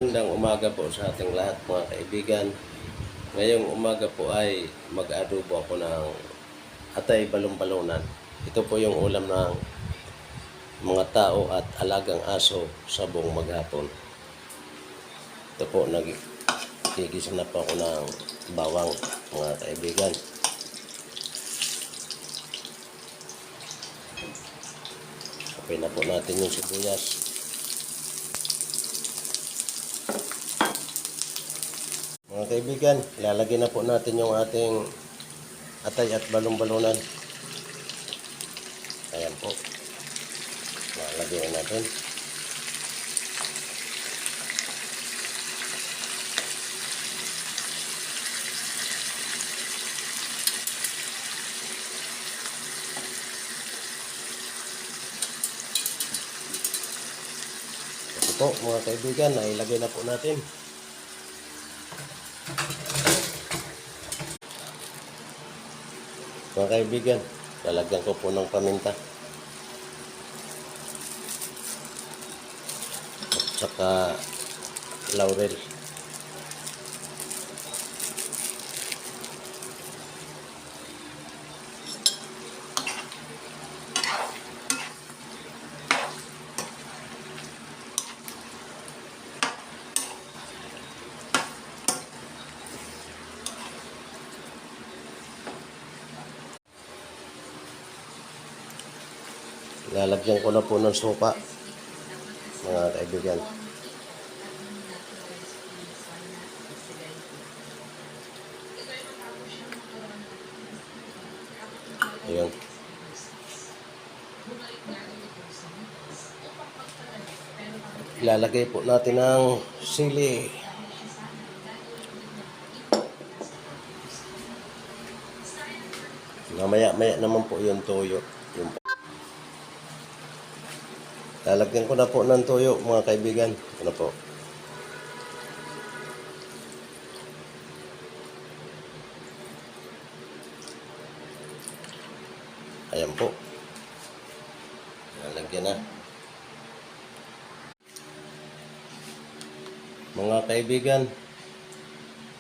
Magandang umaga po sa ating lahat mga kaibigan. Ngayong umaga po ay mag-adobo ako ng atay balon-balonan. Ito po yung ulam ng mga tao at alagang aso sa buong maghapon. Ito po, nagigisa na po ako ng bawang mga kaibigan. Kapay na po natin yung sibuyas. Mga kaibigan, ilalagay na po natin yung ating atay at balon-balonan. Ayan po. Ilalagay na natin. Ito po mga kaibigan, ay ilagay na po natin. Mga kaibigan, lalagyan ko po ng paminta. At saka laurel. Lalagyan ko na po ng suka, mga kaibigan. Ayan. Ilalagay po natin ang sili. Mamaya-maya naman po yung toyo. Lalagyan ko na po ng toyo mga kaibigan. Ano po? Ayan po. Lalagyan na. Mga kaibigan,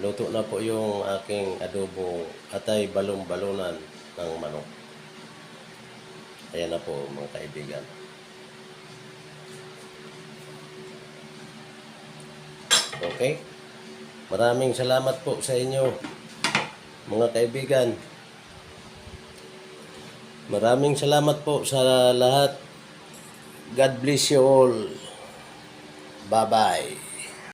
luto na po yung aking adobo atay balon-balonan ng manok. Ayan na po mga kaibigan. Okay? Maraming salamat po sa inyo, mga kaibigan. Maraming salamat po sa lahat. God bless you all. Bye-bye.